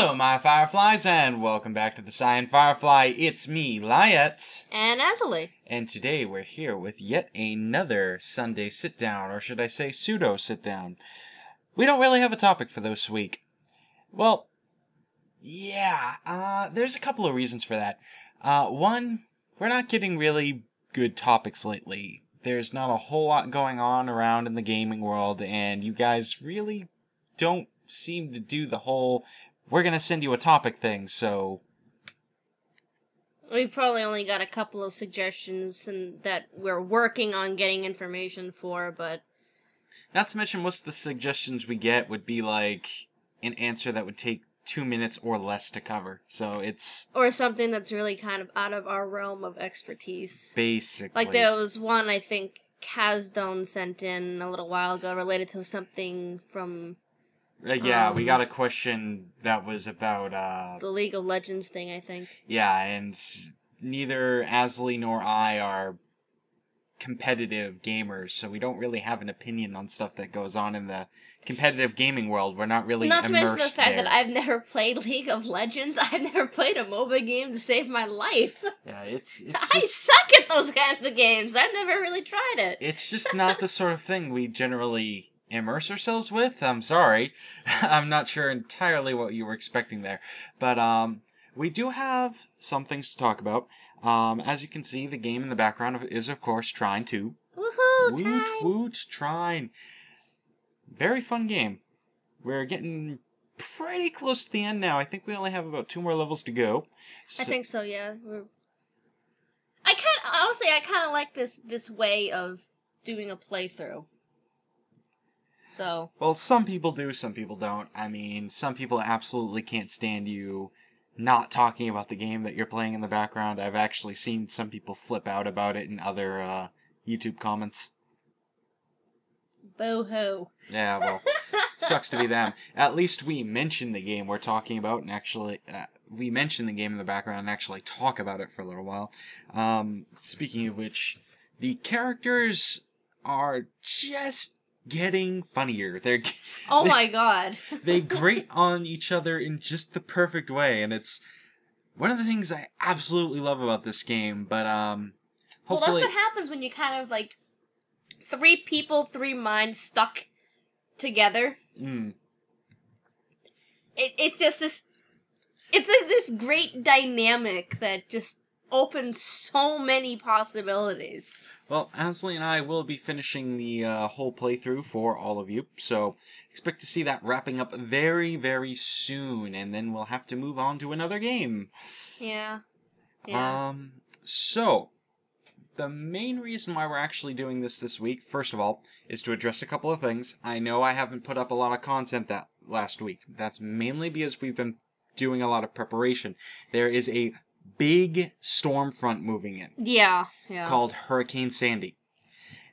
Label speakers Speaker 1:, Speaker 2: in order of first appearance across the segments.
Speaker 1: Hello, my fireflies, and welcome back to the TheCyanFirefly. It's me, Lyiat.
Speaker 2: And Azilie.
Speaker 1: And today we're here with yet another Sunday Sitdown, or should I say pseudo-sitdown. We don't really have a topic for this week. Well, yeah, there's a couple of reasons for that. One, we're not getting really good topics lately. There's not a whole lot going on around in the gaming world, and you guys really don't seem to do the whole, we're gonna send you a topic thing, so...
Speaker 2: We've probably only got a couple of suggestions and that we're working on getting information for, but...
Speaker 1: Not to mention most of the suggestions we get would be like an answer that would take 2 minutes or less to cover, so it's...
Speaker 2: Or something that's really kind of out of our realm of expertise.
Speaker 1: Basically.
Speaker 2: Like there was one, I think, Kazdone sent in a little while ago related to something from...
Speaker 1: Yeah, we got a question that was about,
Speaker 2: the League of Legends thing, I think.
Speaker 1: Yeah, and neither Azilie nor I are competitive gamers, so we don't really have an opinion on stuff that goes on in the competitive gaming world. We're not really immersed there.
Speaker 2: Not to mention the fact that I've never played League of Legends. I've never played a MOBA game to save my life.
Speaker 1: Yeah, it's
Speaker 2: I suck at those kinds of games. I've never really tried it.
Speaker 1: It's just not the sort of thing we generally immerse ourselves with. I'm sorry. I'm not sure entirely what you were expecting there. But we do have some things to talk about. As you can see, the game in the background is, of course, Trine 2.
Speaker 2: Woohoo,
Speaker 1: Woot,
Speaker 2: Trine.
Speaker 1: woot, Trine. Very fun game. We're getting pretty close to the end now. I think we only have about 2 more levels to go.
Speaker 2: I think so, yeah. Honestly, I kind of like this way of doing a playthrough. So.
Speaker 1: Well, some people do, some people don't. I mean, some people absolutely can't stand you not talking about the game that you're playing in the background. I've actually seen some people flip out about it in other YouTube comments.
Speaker 2: Boo-hoo.
Speaker 1: Yeah, well, sucks to be them. At least we mention the game we're talking about, and actually, we mention the game in the background and actually talk about it for a little while. Speaking of which, the characters are just getting funnier.
Speaker 2: Oh my god.
Speaker 1: They grate on each other in just the perfect way, and it's one of the things I absolutely love about this game, but hopefully...
Speaker 2: Well, that's what happens when you kind of, like, 3 people, 3 minds stuck together. It's just this... It's like this great dynamic that just opens so many possibilities.
Speaker 1: Well, Azilie and I will be finishing the whole playthrough for all of you, so expect to see that wrapping up very, very soon, and then we'll have to move on to another game.
Speaker 2: Yeah.
Speaker 1: So, the main reason why we're actually doing this week, first of all, is to address a couple of things. I know I haven't put up a lot of content that last week. That's mainly because we've been doing a lot of preparation. There is a big storm front moving in.
Speaker 2: Yeah.
Speaker 1: Called Hurricane Sandy.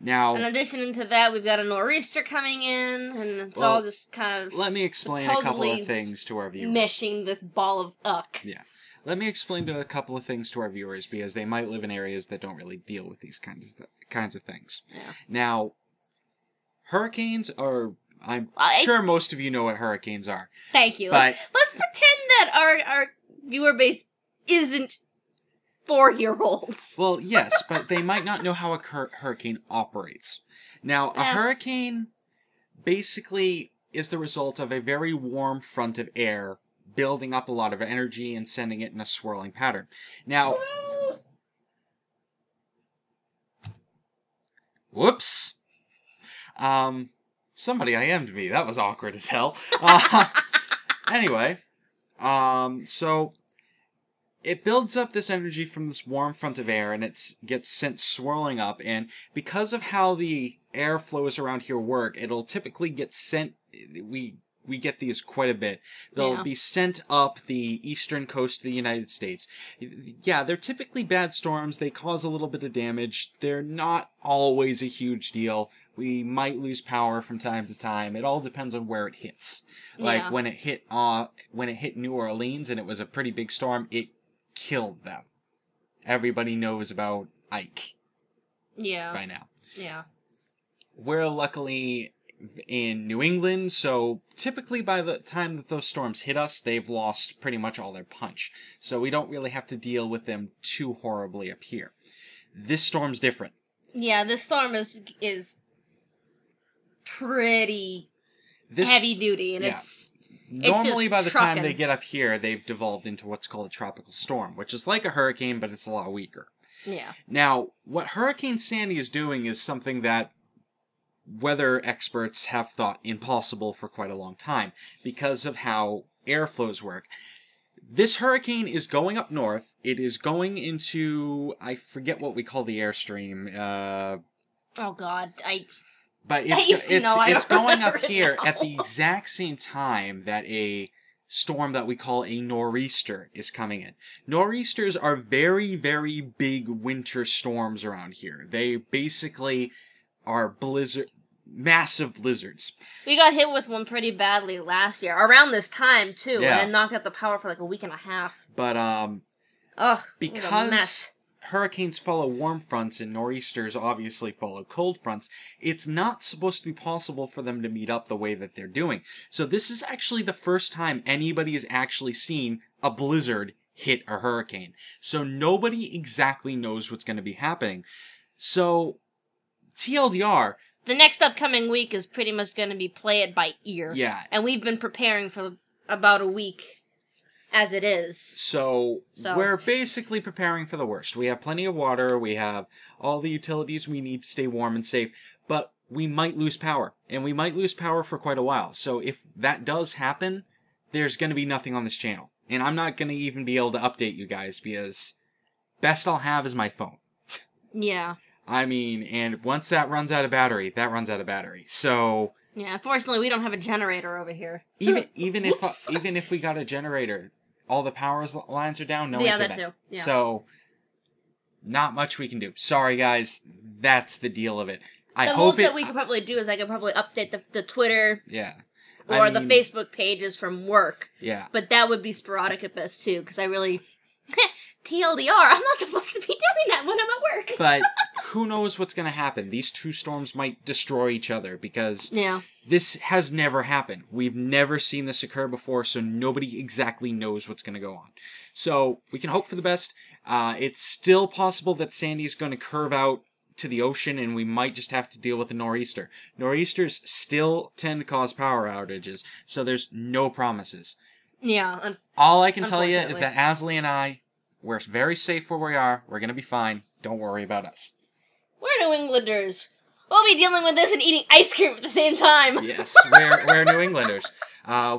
Speaker 1: Now,
Speaker 2: in addition to that, we've got a nor'easter coming in, and it's all just kind of...
Speaker 1: Let me explain a couple of things to our viewers.
Speaker 2: Meshing this ball of uck.
Speaker 1: Yeah. Let me explain a couple of things to our viewers, because they might live in areas that don't really deal with these kinds of things.
Speaker 2: Yeah.
Speaker 1: Now, hurricanes are... I'm sure most of you know what hurricanes are.
Speaker 2: Thank you. Let's pretend that our viewer base isn't 4-year-olds.
Speaker 1: Well, yes, but they might not know how a hurricane operates. Now, a hurricane basically is the result of a very warm front of air building up a lot of energy and sending it in a swirling pattern. Now, whoops. Somebody IM'd me. That was awkward as hell. Anyway, so it builds up this energy from this warm front of air, and it gets sent swirling up, and because of how the air flows around here work, it'll typically get sent, we get these quite a bit. They'll be sent up the eastern coast of the United States. Yeah, they're typically bad storms. They cause a little bit of damage. They're not always a huge deal. We might lose power from time to time. It all depends on where it hits. Like when it hit New Orleans and it was a pretty big storm, it killed them. Everybody knows about Ike.
Speaker 2: Yeah.
Speaker 1: By now.
Speaker 2: Yeah.
Speaker 1: We're luckily in New England, so typically by the time that those storms hit us, they've lost pretty much all their punch. So we don't really have to deal with them too horribly up here. This storm's different.
Speaker 2: Yeah, this storm is pretty heavy duty, and it's
Speaker 1: normally by the
Speaker 2: trucking.
Speaker 1: time they get up here, they've devolved into what's called a tropical storm, which is like a hurricane, but it's a lot weaker.
Speaker 2: Yeah.
Speaker 1: Now, what Hurricane Sandy is doing is something that weather experts have thought impossible for quite a long time because of how airflows work. This hurricane is going up north. It is going into, I forget what we call the airstream.
Speaker 2: Oh God,
Speaker 1: But it's going up here at the exact same time that a storm that we call a nor'easter is coming in. Nor'easters are very, very big winter storms around here. They basically are massive blizzards.
Speaker 2: We got hit with one pretty badly last year, around this time too, and it knocked out the power for like a week and a half.
Speaker 1: But because hurricanes follow warm fronts and nor'easters obviously follow cold fronts, it's not supposed to be possible for them to meet up the way that they're doing. So this is actually the first time anybody has actually seen a blizzard hit a hurricane. So nobody exactly knows what's going to be happening. So, TLDR...
Speaker 2: the next upcoming week is pretty much going to be play it by ear.
Speaker 1: Yeah.
Speaker 2: And we've been preparing for about a week as it is.
Speaker 1: So we're basically preparing for the worst. We have plenty of water. We have all the utilities we need to stay warm and safe. But we might lose power. And we might lose power for quite a while. So if that does happen, there's going to be nothing on this channel. And I'm not going to even be able to update you guys because best I'll have is my phone.
Speaker 2: Yeah.
Speaker 1: I mean, and once that runs out of battery, that runs out of battery. So
Speaker 2: yeah, unfortunately, we don't have a generator over here.
Speaker 1: even if we got a generator, all the power lines are down. No internet.
Speaker 2: That too. Yeah.
Speaker 1: So not much we can do. Sorry, guys. That's the deal of it.
Speaker 2: The most that we could probably do is I could probably update the Twitter.
Speaker 1: Yeah.
Speaker 2: Or the Facebook pages from work.
Speaker 1: Yeah.
Speaker 2: But that would be sporadic at best too, because I really. TLDR, I'm not supposed to be doing that when I'm at work.
Speaker 1: But who knows what's going to happen? These two storms might destroy each other because this has never happened. We've never seen this occur before, so nobody exactly knows what's going to go on. So we can hope for the best. It's still possible that Sandy's going to curve out to the ocean and we might just have to deal with a nor'easter. Nor'easters still tend to cause power outages, so there's no promises.
Speaker 2: Yeah.
Speaker 1: All I can tell you is that Azilie and I, we're very safe where we are. We're going to be fine. Don't worry about us.
Speaker 2: We're New Englanders. We'll be dealing with this and eating ice cream at the same time.
Speaker 1: Yes, we're New Englanders.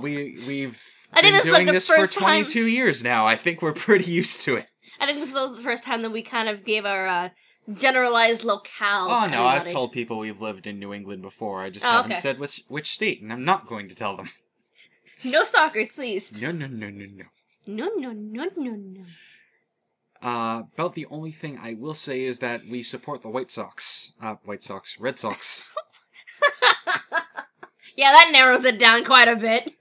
Speaker 1: We've been doing this for 22 years now. I think we're pretty used to it.
Speaker 2: I think this was the first time that we kind of gave our generalized locale.
Speaker 1: Oh, no, I've told people we've lived in New England before. I just haven't said which state, and I'm not going to tell them.
Speaker 2: No stalkers, please.
Speaker 1: No.
Speaker 2: No.
Speaker 1: About the only thing I will say is that we support the Red Sox.
Speaker 2: Yeah, that narrows it down quite a bit.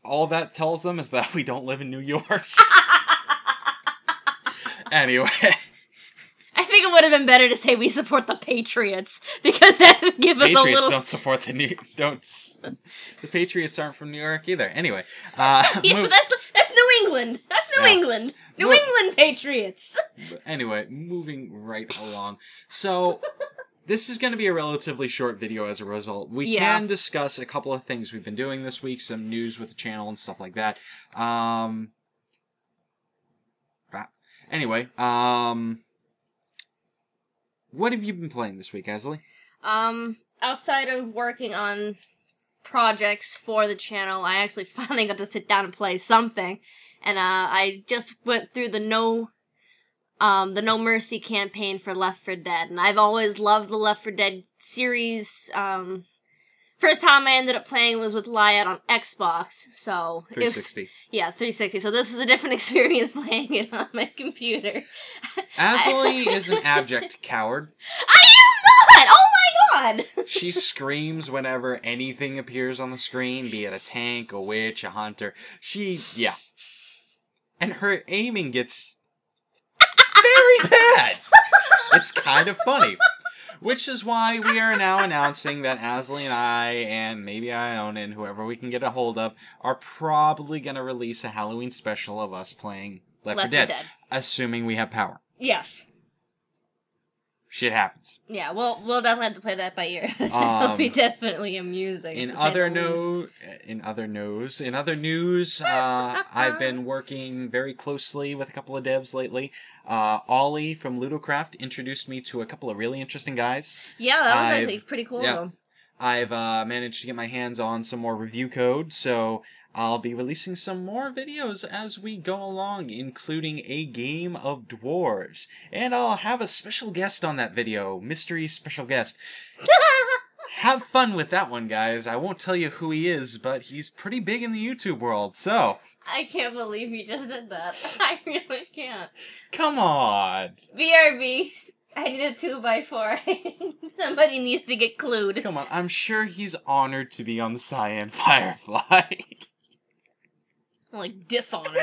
Speaker 1: All that tells them is that we don't live in New York. Anyway.
Speaker 2: I think it would have been better to say we support the Patriots, because that would give us a little...
Speaker 1: Patriots don't support the Patriots aren't from New York either. Anyway.
Speaker 2: Yeah, but that's New England. That's New England. New England Patriots.
Speaker 1: Anyway, moving right along. So, this is going to be a relatively short video as a result. We can discuss a couple of things we've been doing this week, some news with the channel and stuff like that. Anyway, what have you been playing this week, Azilie?
Speaker 2: Outside of working on projects for the channel, I actually finally got to sit down and play something. And I just went through the No Mercy campaign for Left 4 Dead, and I've always loved the Left 4 Dead series. First time I ended up playing was with Lyiat on Xbox, so
Speaker 1: 360.
Speaker 2: 360. So this was a different experience playing it on my computer.
Speaker 1: Azilie is an abject coward.
Speaker 2: I am not! Oh my god!
Speaker 1: She screams whenever anything appears on the screen, be it a tank, a witch, a hunter. And her aiming gets very bad. It's kind of funny. Which is why we are now announcing that Azilie and I, and maybe Ione and whoever we can get a hold of, are probably going to release a Halloween special of us playing Left 4 Dead. Assuming we have power.
Speaker 2: Yes.
Speaker 1: Shit happens.
Speaker 2: Yeah, we'll definitely have to play that by ear. It'll be definitely amusing.
Speaker 1: In other news, I've been working very closely with a couple of devs lately. Ollie from Ludocraft introduced me to a couple of really interesting guys.
Speaker 2: Yeah, that was actually pretty cool.
Speaker 1: Yeah, I've managed to get my hands on some more review code, so I'll be releasing some more videos as we go along, including a game of dwarves. And I'll have a special guest on that video. Mystery special guest. Have fun with that one, guys. I won't tell you who he is, but he's pretty big in the YouTube world, so...
Speaker 2: I can't believe you just did that. I really can't.
Speaker 1: Come on.
Speaker 2: BRB. I need a 2x4. Somebody needs to get clued.
Speaker 1: Come on, I'm sure he's honored to be on the TheCyanFirefly.
Speaker 2: Like, dishonored.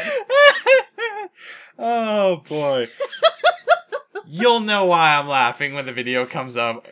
Speaker 1: Oh, boy. You'll know why I'm laughing when the video comes out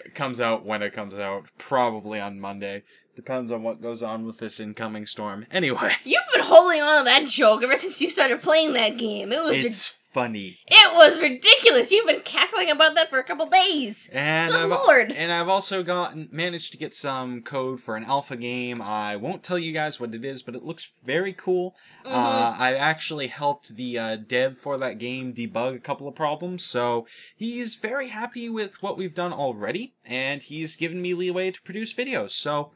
Speaker 1: when it comes out. Probably on Monday. Depends on what goes on with this incoming storm. Anyway.
Speaker 2: You've been holding on to that joke ever since you started playing that game.
Speaker 1: It's funny.
Speaker 2: It was ridiculous. You've been cackling about that for a couple days.
Speaker 1: And
Speaker 2: Good Lord.
Speaker 1: And I've also managed to get some code for an alpha game. I won't tell you guys what it is, but it looks very cool. I actually helped the dev for that game debug a couple of problems, so he's very happy with what we've done already, and he's given me leeway to produce videos. So,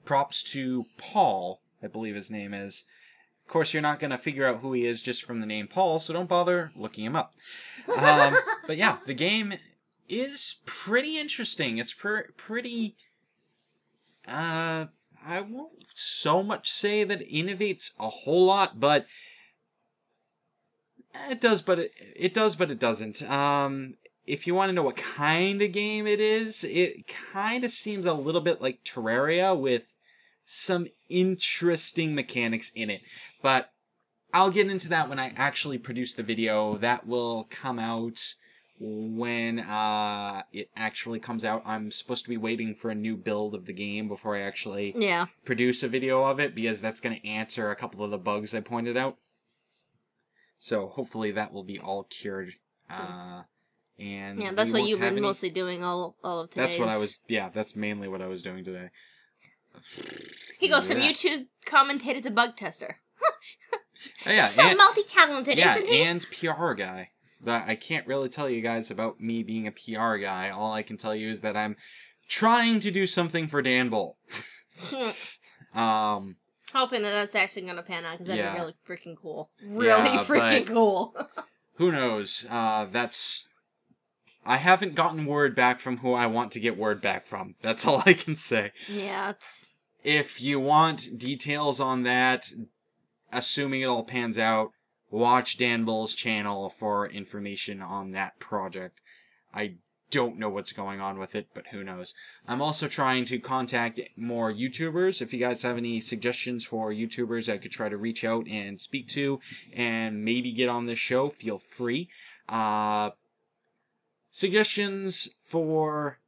Speaker 1: props to Paul, I believe his name is. Of course, you're not going to figure out who he is just from the name Paul, so don't bother looking him up. But yeah, the game is pretty interesting. It's pretty... I won't so much say that it innovates a whole lot, but... It does, but it doesn't. If you want to know what kind of game it is, it kind of seems a little bit like Terraria with some interesting mechanics in it. But I'll get into that when I actually produce the video. That will come out when it actually comes out. I'm supposed to be waiting for a new build of the game before I actually produce a video of it, because that's going to answer a couple of the bugs I pointed out. So hopefully that will be all cured. And
Speaker 2: yeah, that's what you've been mostly doing all of today.
Speaker 1: That's what I was. Yeah, that's mainly what I was doing today.
Speaker 2: He goes from YouTube commentator to bug tester.
Speaker 1: Yeah,
Speaker 2: so multi-talented, isn't he?
Speaker 1: And PR guy. I can't really tell you guys about me being a PR guy. All I can tell you is that I'm trying to do something for Dan Bull.
Speaker 2: Hoping that that's actually going to pan out, because that'd be really freaking cool. Really freaking cool.
Speaker 1: Who knows? I haven't gotten word back from who I want to get word back from. That's all I can say.
Speaker 2: Yeah, it's...
Speaker 1: If you want details on that, assuming it all pans out, watch Dan Bull's channel for information on that project. I don't know what's going on with it, but who knows. I'm also trying to contact more YouTubers. If you guys have any suggestions for YouTubers I could try to reach out and speak to and maybe get on this show, feel free. Suggestions for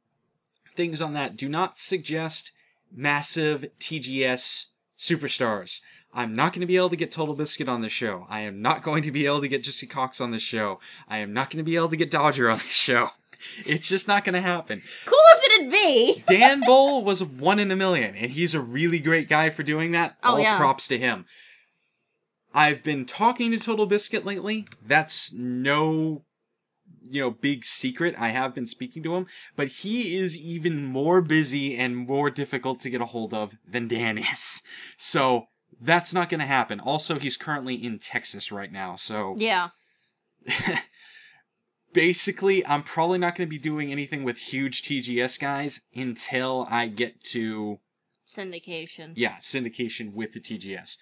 Speaker 1: things on that. Do not suggest massive TGS superstars. I'm not going to be able to get Total Biscuit on the show. I am not going to be able to get Jesse Cox on the show. I am not going to be able to get Dodger on the show. It's just not going to happen.
Speaker 2: Cool as it'd be.
Speaker 1: Dan Bull was 1 in a million, and he's a really great guy for doing that. All props to him. I've been talking to Total Biscuit lately. That's no... big secret. I have been speaking to him, but he is even more busy and more difficult to get a hold of than Dan is. So that's not going to happen. Also, he's currently in Texas right now, so... Yeah. Basically, I'm probably not going to be doing anything with huge TGS guys until I get to...
Speaker 2: syndication.
Speaker 1: Yeah, syndication with the TGS.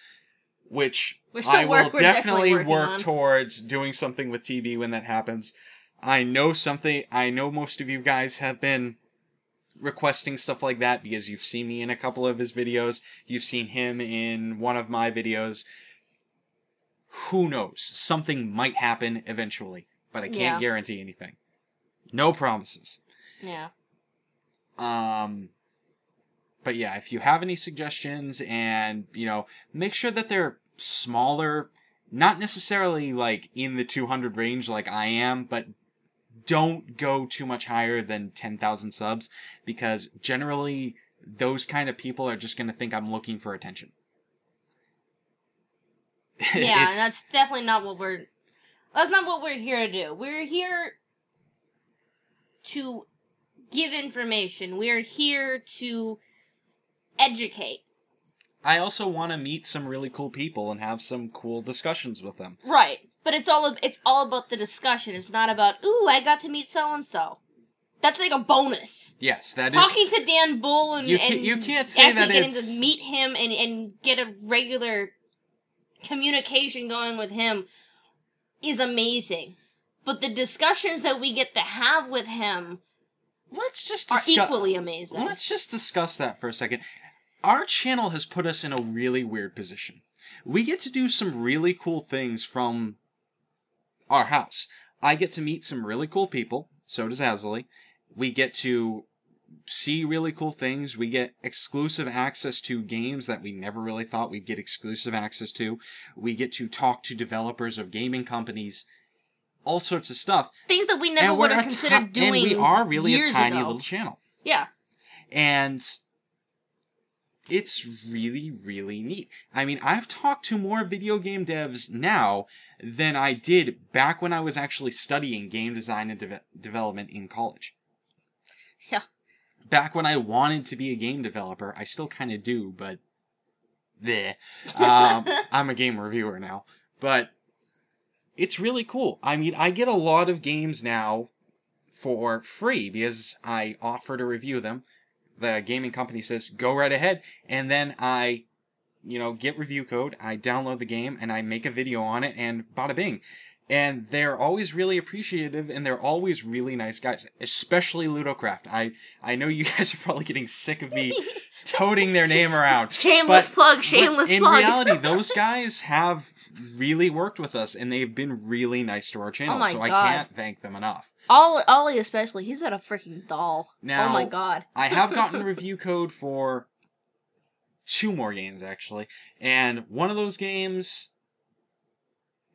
Speaker 1: Which I will definitely work towards doing something with TV when that happens. I know most of you guys have been requesting stuff like that because you've seen me in a couple of his videos. You've seen him in one of my videos. Who knows? Something might happen eventually, but I can't guarantee anything. No promises.
Speaker 2: Yeah.
Speaker 1: But yeah, if you have any suggestions and, make sure that they're smaller, not necessarily like in the 200 range like I am, but don't go too much higher than 10,000 subs, because generally those kind of people are just going to think I'm looking for attention.
Speaker 2: Yeah, and that's definitely not what that's not what we're here to do. We're here to give information. We're here to educate.
Speaker 1: I also want to meet some really cool people and have some cool discussions with them.
Speaker 2: Right. But it's all about the discussion. It's not about, ooh, I got to meet so-and-so. That's like a bonus.
Speaker 1: Yes, that
Speaker 2: Talking to Dan Bull and
Speaker 1: you can't say
Speaker 2: actually
Speaker 1: that
Speaker 2: getting to meet him and get a regular communication going with him is amazing. But the discussions that we get to have with him are equally amazing.
Speaker 1: Let's just discuss that for a second. Our channel has put us in a really weird position. We get to do some really cool things from our house. I get to meet some really cool people. So does Azilie. We get to see really cool things. We get exclusive access to games that we never really thought we'd get exclusive access to. We get to talk to developers of gaming companies. All sorts of stuff.
Speaker 2: Things that we never would have considered doing.
Speaker 1: And we are really
Speaker 2: years
Speaker 1: a tiny
Speaker 2: ago.
Speaker 1: little channel.
Speaker 2: Yeah.
Speaker 1: And it's really, really neat. I mean, I've talked to more video game devs now than I did back when I was actually studying game design and development in college.
Speaker 2: Yeah.
Speaker 1: Back when I wanted to be a game developer, I still kind of do, but I'm a game reviewer now. But it's really cool. I mean, I get a lot of games now for free because I offer to review them. The gaming company says, go right ahead. And then I, get review code, I download the game, and I make a video on it, and bada bing. And they're always really appreciative, and they're always really nice guys, especially Ludocraft. I know you guys are probably getting sick of me toting their name around.
Speaker 2: Shameless plug.
Speaker 1: In reality, those guys have really worked with us, and they've been really nice to our channel, so I can't thank them enough.
Speaker 2: Ollie especially, he's been a freaking doll.
Speaker 1: Now,
Speaker 2: oh my god.
Speaker 1: I have gotten review code for 2 more games, actually, and one of those games,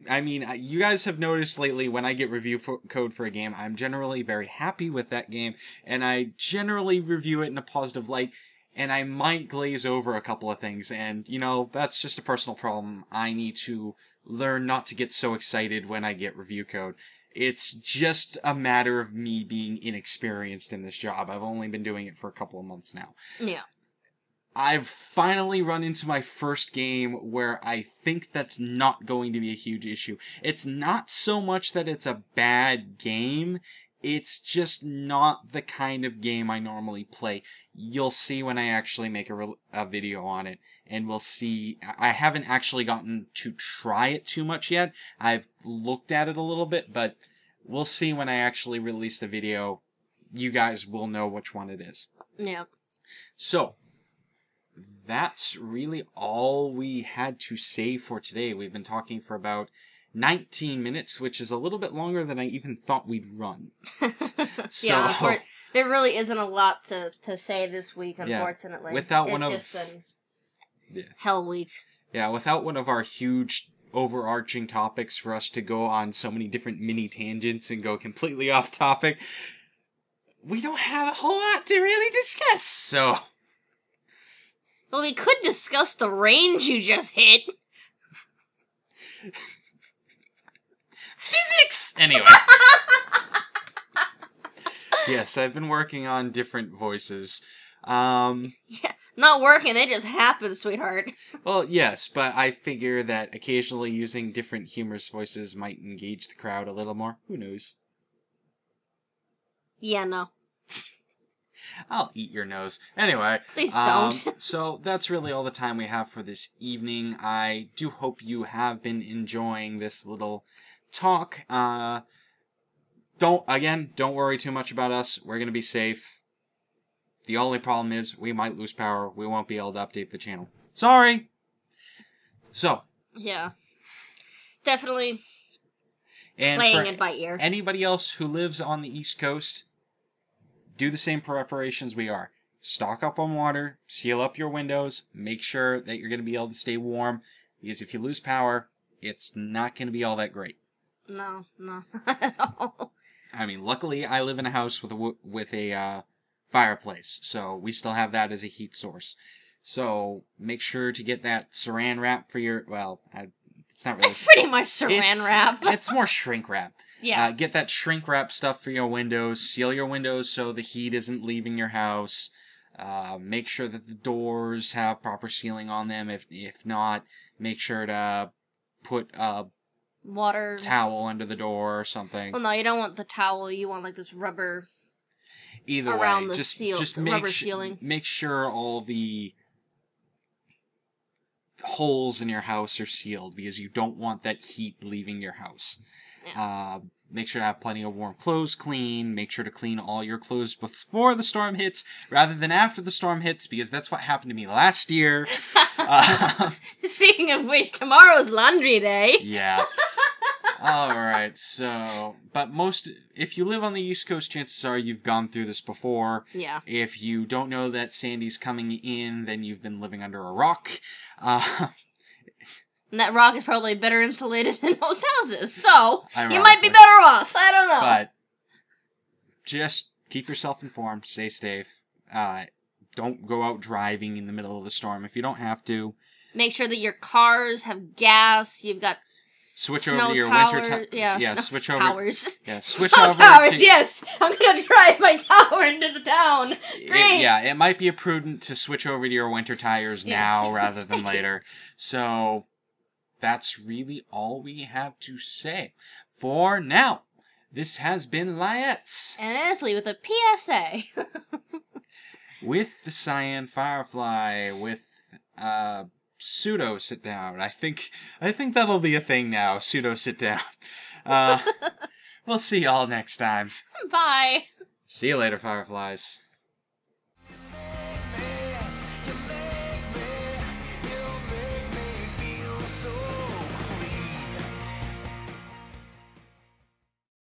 Speaker 1: I mean, you guys have noticed lately when I get review code for a game, I'm generally very happy with that game, and I generally review it in a positive light, and I might glaze over a couple of things, and, that's just a personal problem. I need to learn not to get so excited when I get review code. It's just a matter of me being inexperienced in this job. I've only been doing it for a couple of months now.
Speaker 2: Yeah.
Speaker 1: I've finally run into my first game where I think that's not going to be a huge issue. It's not so much that it's a bad game, it's just not the kind of game I normally play. You'll see when I actually make a video on it, and we'll see. I haven't actually gotten to try it too much yet. I've looked at it a little bit, but we'll see when I actually release the video. You guys will know which one it is.
Speaker 2: Yeah.
Speaker 1: So, that's really all we had to say for today. We've been talking for about 19 minutes, which is a little bit longer than I even thought we'd run. So,
Speaker 2: yeah, there really isn't a lot to say this week, unfortunately.
Speaker 1: Yeah, without
Speaker 2: it's
Speaker 1: one of...
Speaker 2: just been hell week.
Speaker 1: Yeah, without one of our huge overarching topics for us to go on so many different mini tangents and go completely off topic, we don't have a whole lot to really discuss, so...
Speaker 2: Well, we could discuss the range you just hit.
Speaker 1: Physics! Anyway. Yes, I've been working on different voices.
Speaker 2: Yeah, not working, they just happen, sweetheart.
Speaker 1: Well, yes, but I figure that occasionally using different humorous voices might engage the crowd a little more. Who knows?
Speaker 2: Yeah, no.
Speaker 1: I'll eat your nose. Anyway.
Speaker 2: Please don't.
Speaker 1: So that's really all the time we have for this evening. I do hope you have been enjoying this little talk. Don't worry too much about us. We're going to be safe. The only problem is we might lose power. We won't be able to update the channel. Sorry. So.
Speaker 2: Yeah. Definitely
Speaker 1: and
Speaker 2: playing it by ear.
Speaker 1: Anybody else who lives on the East Coast, do the same preparations we are. Stock up on water, seal up your windows, make sure that you're going to be able to stay warm, because if you lose power, it's not going to be all that great.
Speaker 2: No, not at all.
Speaker 1: I mean, luckily I live in a house with a fireplace, so we still have that as a heat source. So make sure to get that saran wrap for your, it's not really...
Speaker 2: It's pretty much saran wrap.
Speaker 1: It's more shrink wrap.
Speaker 2: Yeah.
Speaker 1: Get that shrink wrap stuff for your windows. Seal your windows so the heat isn't leaving your house. Make sure that the doors have proper sealing on them. If not, make sure to put a
Speaker 2: water
Speaker 1: towel under the door or something.
Speaker 2: Well, no, you don't want the towel. You want like this rubber.
Speaker 1: Either
Speaker 2: around
Speaker 1: way,
Speaker 2: the
Speaker 1: just
Speaker 2: rubber sealing.
Speaker 1: Make sure all the holes in your house are sealed, because you don't want that heat leaving your house.
Speaker 2: Yeah.
Speaker 1: Make sure to have plenty of warm clothes clean. Make sure to clean all your clothes before the storm hits rather than after the storm hits, because that's what happened to me last year.
Speaker 2: Speaking of which, tomorrow's laundry day.
Speaker 1: Yeah. Alright, so... But if you live on the East Coast, chances are you've gone through this before.
Speaker 2: Yeah.
Speaker 1: If you don't know that Sandy's coming in, then you've been living under a rock.
Speaker 2: And that rock is probably better insulated than most houses, so you might be
Speaker 1: Ironically.
Speaker 2: better off. I don't know.
Speaker 1: But just keep yourself informed, stay safe. Don't go out driving in the middle of the storm if you don't have to.
Speaker 2: Make sure that your cars have gas. You've got
Speaker 1: Switch
Speaker 2: snow
Speaker 1: over to your
Speaker 2: tower,
Speaker 1: winter
Speaker 2: yeah,
Speaker 1: switch
Speaker 2: snow
Speaker 1: over.
Speaker 2: towers.
Speaker 1: Yeah, switch
Speaker 2: Snow
Speaker 1: over
Speaker 2: towers,
Speaker 1: to,
Speaker 2: yes. I'm gonna drive my tower into the town. Great.
Speaker 1: It might be prudent to switch over to your winter tires now rather than later. So that's really all we have to say for now. This has been Lyiat
Speaker 2: And Azilie with a PSA.
Speaker 1: with the TheCyanFirefly with pseudo Sitdown. I think that'll be a thing now. Pseudo Sitdown. We'll see y'all next time.
Speaker 2: Bye.
Speaker 1: See you later, Fireflies.